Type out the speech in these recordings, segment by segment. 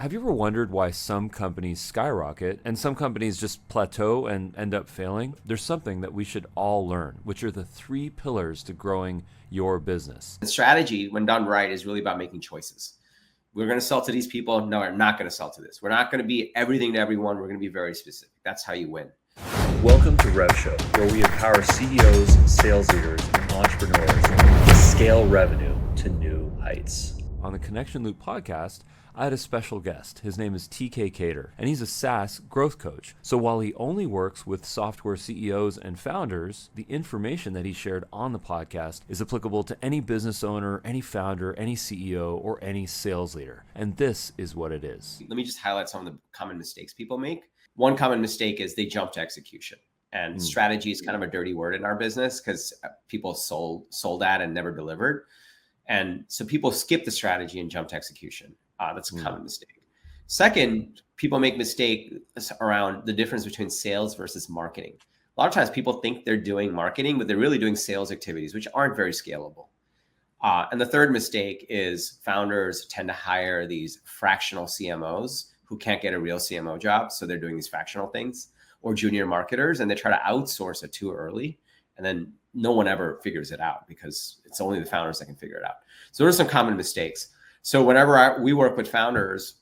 Have you ever wondered why some companies skyrocket and some companies just plateau and end up failing? There's something that we should all learn, which are the 3 pillars to growing your business. The strategy, when done right, is really about making choices. We're going to sell to these people. No, we're not going to sell to this. We're not going to be everything to everyone. We're going to be very specific. That's how you win. Welcome to Rev Show, where we empower CEOs, sales leaders, and entrepreneurs to scale revenue to new heights. On the Connection Loop podcast, I had a special guest. His name is Kader, and he's a SaaS growth coach. So while he only works with software CEOs and founders, the information that he shared on the podcast is applicable to any business owner, any founder, any CEO, or any sales leader. And this is what it is. Let me just highlight some of the common mistakes people make. One common mistake is they jump to execution. And strategy is kind of a dirty word in our business because people sold that and never delivered. And so people skip the strategy and jump to execution. That's a common mistake. Second, people make mistakes around the difference between sales versus marketing. A lot of times people think they're doing marketing, but they're really doing sales activities, which aren't very scalable. And the third mistake is founders tend to hire these fractional CMOs who can't get a real CMO job. So they're doing these fractional things, or junior marketers, and they try to outsource it too early. And then no one ever figures it out because it's only the founders that can figure it out. So those are some common mistakes. So whenever we work with founders,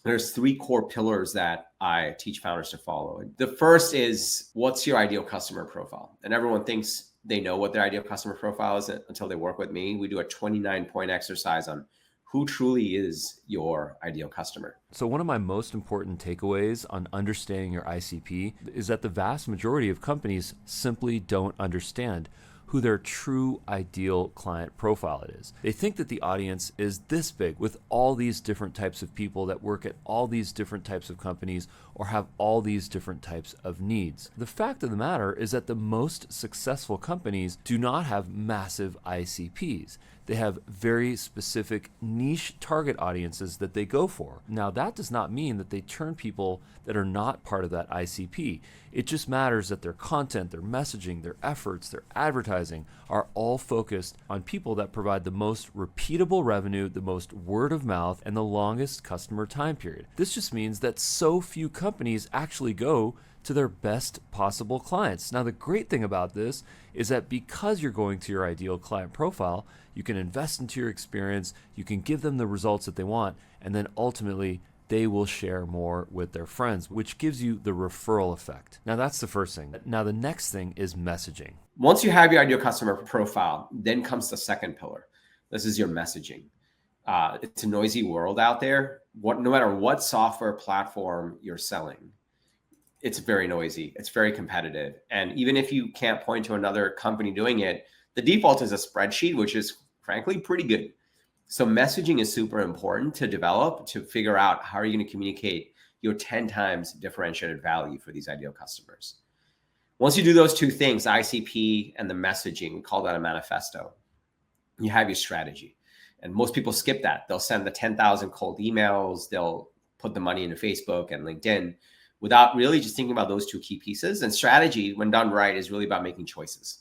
there's 3 core pillars that I teach founders to follow. The first is, what's your ideal customer profile? And everyone thinks they know what their ideal customer profile is until they work with me. We do a 29-point exercise on who truly is your ideal customer. So one of my most important takeaways on understanding your ICP is that the vast majority of companies simply don't understand who their true ideal client profile is. They think that the audience is this big with all these different types of people that work at all these different types of companies or have all these different types of needs. The fact of the matter is that the most successful companies do not have massive ICPs. They have very specific niche target audiences that they go for. Now, that does not mean that they turn people that are not part of that ICP. It just matters that their content, their messaging, their efforts, their advertising are all focused on people that provide the most repeatable revenue, the most word of mouth, and the longest customer time period. This just means that so few companies actually go to their best possible clients. Now, the great thing about this is that because you're going to your ideal client profile, you can invest into your experience, you can give them the results that they want, and then ultimately they will share more with their friends, which gives you the referral effect. Now, that's the first thing. Now, the next thing is messaging. Once you have your ideal customer profile, then comes the second pillar. This is your messaging. It's a noisy world out there. No matter what software platform you're selling, it's very noisy. It's very competitive. And even if you can't point to another company doing it, the default is a spreadsheet, which is frankly pretty good. So messaging is super important to develop, to figure out how are you going to communicate your 10 times differentiated value for these ideal customers. Once you do those 2 things, ICP and the messaging, we call that a manifesto, you have your strategy. And most people skip that. They'll send the 10,000 cold emails. They'll put the money into Facebook and LinkedIn without really just thinking about those 2 key pieces. And strategy, when done right, is really about making choices.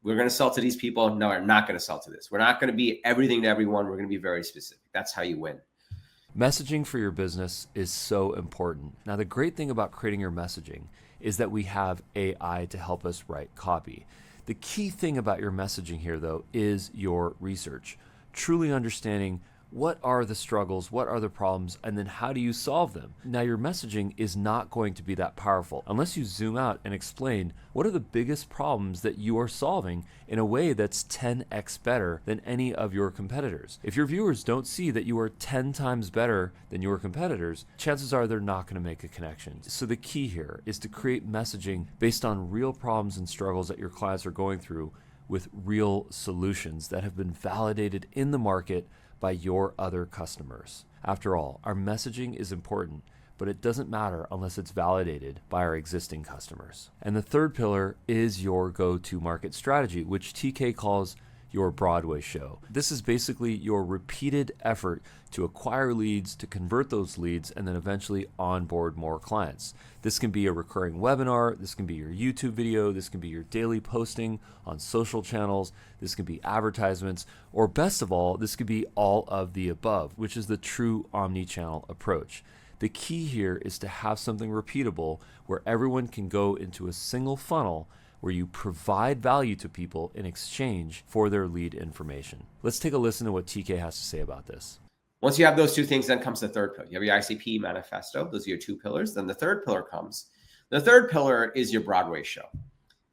We're going to sell to these people. No, we're not going to sell to this. We're not going to be everything to everyone. We're going to be very specific. That's how you win. Messaging for your business is so important. Now, the great thing about creating your messaging is that we have AI to help us write copy. The key thing about your messaging here, though, is your research. Truly understanding what are the struggles, what are the problems, and then how do you solve them? Now, your messaging is not going to be that powerful unless you zoom out and explain what are the biggest problems that you are solving in a way that's 10x better than any of your competitors. If your viewers don't see that you are 10 times better than your competitors, chances are they're not going to make a connection. So the key here is to create messaging based on real problems and struggles that your clients are going through with real solutions that have been validated in the market by your other customers. After all, our messaging is important, but it doesn't matter unless it's validated by our existing customers. And the third pillar is your go-to market strategy, which TK calls your Broadway show. This is basically your repeated effort to acquire leads, to convert those leads, and then eventually onboard more clients. This can be a recurring webinar, this can be your YouTube video, this can be your daily posting on social channels, this can be advertisements, or best of all, this could be all of the above, which is the true omni-channel approach. The key here is to have something repeatable where everyone can go into a single funnel where you provide value to people in exchange for their lead information. Let's take a listen to what TK has to say about this. Once you have those two things, then comes the third pillar. You have your ICP manifesto. Those are your two pillars. Then the third pillar comes. The third pillar is your Broadway show.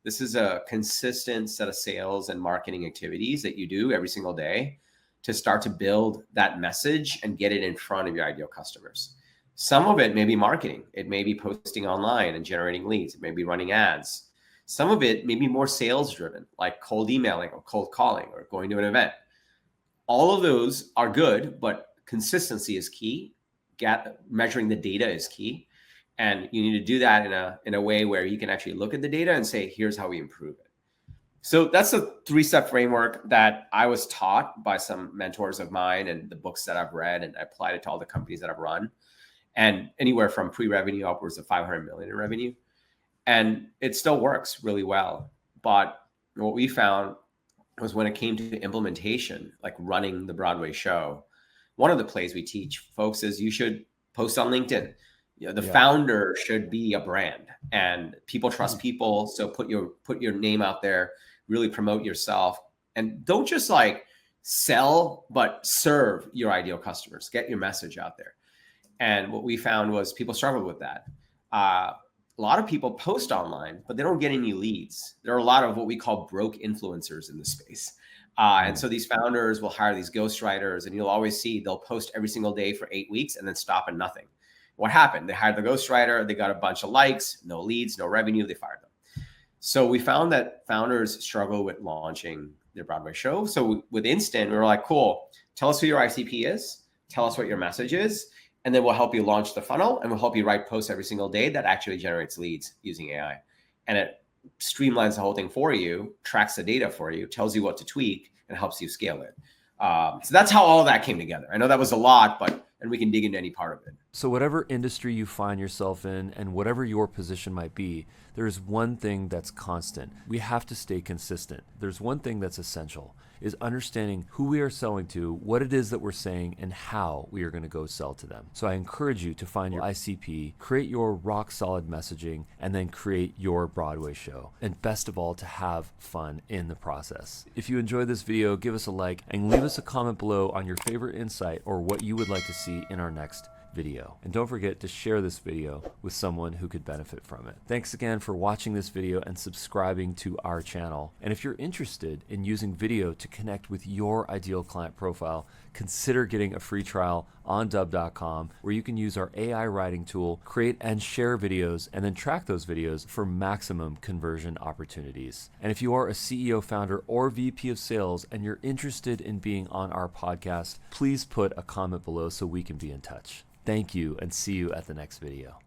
This is a consistent set of sales and marketing activities that you do every single day to start to build that message and get it in front of your ideal customers. Some of it may be marketing. It may be posting online and generating leads. It may be running ads. Some of it may be more sales driven, like cold emailing or cold calling or going to an event. All of those are good, but consistency is key. Measuring the data is key. And you need to do that in a way where you can actually look at the data and say, here's how we improve it. So that's a 3-step framework that I was taught by some mentors of mine and the books that I've read, and I applied it to all the companies that I've run, and anywhere from pre-revenue upwards of 500 million in revenue. And it still works really well. But what we found was when it came to implementation, like running the Broadway show, one of the plays we teach folks is you should post on LinkedIn. The founder should be a brand, and people trust people. So put your name out there, really promote yourself, and don't just like sell, but serve your ideal customers. Get your message out there. And what we found was people struggled with that. A lot of people post online, but they don't get any leads. There are a lot of what we call broke influencers in the space. And so these founders will hire these ghostwriters, and you'll always see they'll post every single day for 8 weeks and then stop and nothing. What happened? They hired the ghostwriter, they got a bunch of likes, no leads, no revenue, they fired them. So we found that founders struggle with launching their Broadway show. So with Instant, we were like, cool, tell us who your ICP is, tell us what your message is, and then we'll help you launch the funnel, and we'll help you write posts every single day that actually generates leads using AI. And it streamlines the whole thing for you, tracks the data for you, tells you what to tweak, and helps you scale it. So that's how all of that came together. I know that was a lot, and we can dig into any part of it. So whatever industry you find yourself in and whatever your position might be, there is one thing that's constant. We have to stay consistent. There's one thing that's essential, is understanding who we are selling to, what it is that we're saying, and how we are going to go sell to them. So I encourage you to find your ICP, create your rock solid messaging, and then create your Broadway show. And best of all, to have fun in the process. If you enjoyed this video, give us a like and leave us a comment below on your favorite insight or what you would like to see in our next video. And don't forget to share this video with someone who could benefit from it. Thanks again for watching this video and subscribing to our channel. And if you're interested in using video to connect with your ideal client profile, consider getting a free trial on Dubb.com, where you can use our AI writing tool, create and share videos, and then track those videos for maximum conversion opportunities. And if you are a CEO, founder, or VP of sales and you're interested in being on our podcast, please put a comment below so we can be in touch. Thank you, and see you at the next video.